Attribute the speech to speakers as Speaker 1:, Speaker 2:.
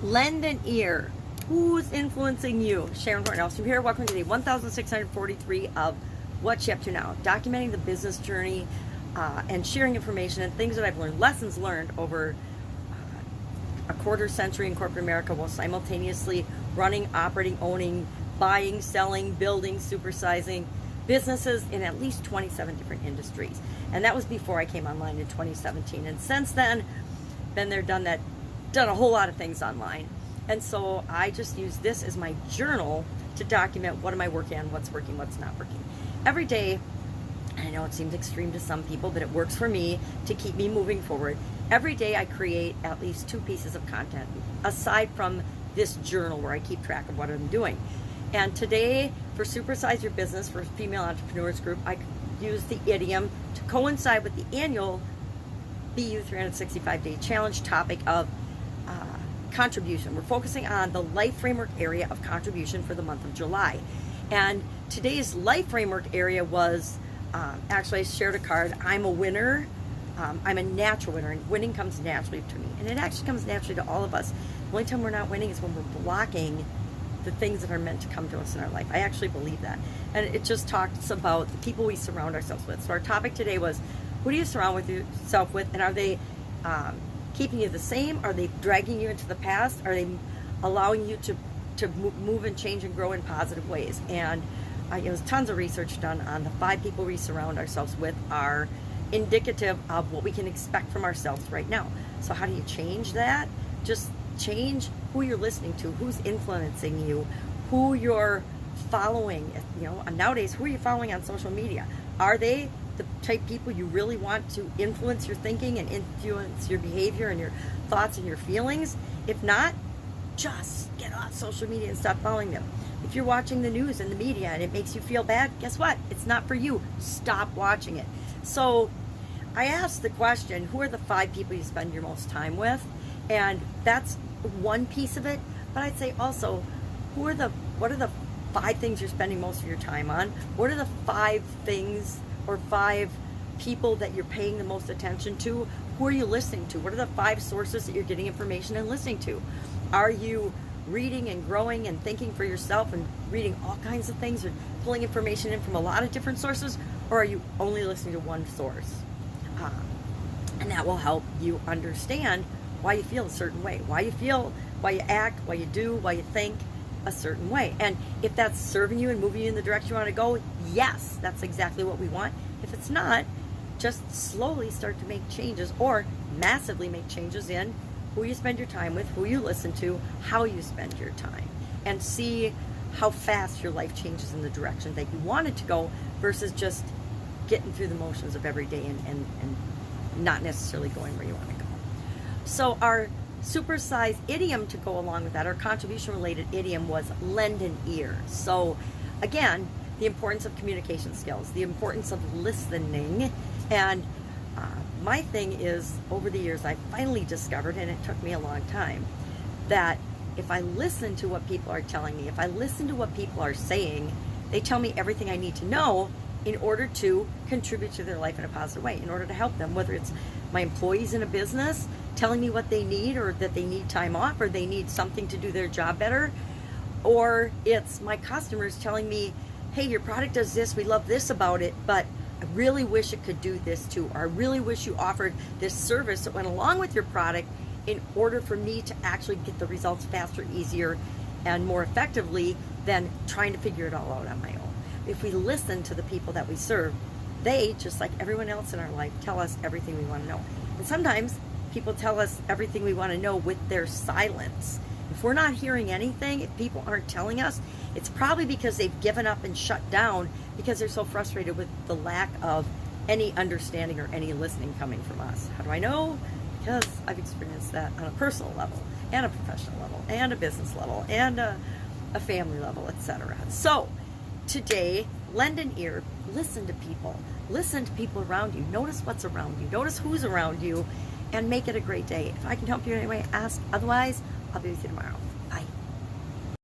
Speaker 1: Lend an ear. Who's influencing you? Sharon Horne-Ellstrom here. Welcome to day 1643 of What You Up To Now, documenting the business journey and sharing information and things that I've learned, lessons learned over a quarter century in corporate America while simultaneously running, operating, owning, buying, selling, building, supersizing businesses in at least 27 different industries. And that was before I came online in 2017. And since then, been there, done that, done a whole lot of things online. And so I just use this as my journal to document what am I working on, what's working, what's not working. Every day, I know it seems extreme to some people, but it works for me to keep me moving forward. Every day I create at least 2 pieces of content, aside from this journal where I keep track of what I'm doing. And today, for Supersize Your Business for Female Entrepreneurs Group, I use the idiom to coincide with the annual BU 365-day challenge topic of contribution. We're focusing on the life framework area of contribution for the month of July. And today's life framework area was, actually I shared a card, I'm a winner. I'm a natural winner, and winning comes naturally to me. And it actually comes naturally to all of us. The only time we're not winning is when we're blocking the things that are meant to come to us in our life. I actually believe that. And it just talks about the people we surround ourselves with. So our topic today was, who do you surround yourself with, and are they keeping you the same? Are they dragging you into the past? Are they allowing you to move and change and grow in positive ways? And there's tons of research done on the 5 people we surround ourselves with are indicative of what we can expect from ourselves right now. So how do you change that? Just change who you're listening to, who's influencing you, who you're following. Nowadays, who are you following on social media? Are they the type of people you really want to influence your thinking and influence your behavior and your thoughts and your feelings? If not, just get off social media and stop following them. If you're watching the news and the media and it makes you feel bad, guess what? It's not for you. Stop watching it. So I asked the question, who are the 5 people you spend your most time with? And that's one piece of it. But I'd say also, what are the 5 things you're spending most of your time on? What are the 5 things or 5 people that you're paying the most attention to? Who are you listening to? What are the 5 sources that you're getting information and listening to? Are you reading and growing and thinking for yourself and reading all kinds of things and pulling information in from a lot of different sources? Or are you only listening to one source? And that will help you understand why you feel a certain way, why you act, why you do, why you think a certain way. And if that's serving you and moving you in the direction you want to go, yes, that's exactly what we want. If it's not, just slowly start to make changes, or massively make changes in who you spend your time with, who you listen to, how you spend your time, and see how fast your life changes in the direction that you want it to go versus just getting through the motions of every day and not necessarily going where you want to go. So our supersize idiom to go along with that, our contribution related idiom, was lend an ear. So again, the importance of communication skills, the importance of listening. And my thing is, over the years, I finally discovered, and it took me a long time, that if I listen to what people are telling me, if I listen to what people are saying, they tell me everything I need to know in order to contribute to their life in a positive way, in order to help them, whether it's my employees in a business telling me what they need, or that they need time off, or they need something to do their job better, or it's my customers telling me, hey, your product does this, we love this about it, but I really wish it could do this too, or I really wish you offered this service that went along with your product in order for me to actually get the results faster, easier, and more effectively than trying to figure it all out on my own. If we listen to the people that we serve, they, just like everyone else in our life, tell us everything we want to know. And sometimes people tell us everything we want to know with their silence. If we're not hearing anything, if people aren't telling us, it's probably because they've given up and shut down because they're so frustrated with the lack of any understanding or any listening coming from us. How do I know? Because I've experienced that on a personal level, and a professional level, and a business level, and a family level, etc. So today, lend an ear, listen to people around you, notice what's around you, notice who's around you, and make it a great day. If I can help you in any way, ask. Otherwise, I'll be with you tomorrow.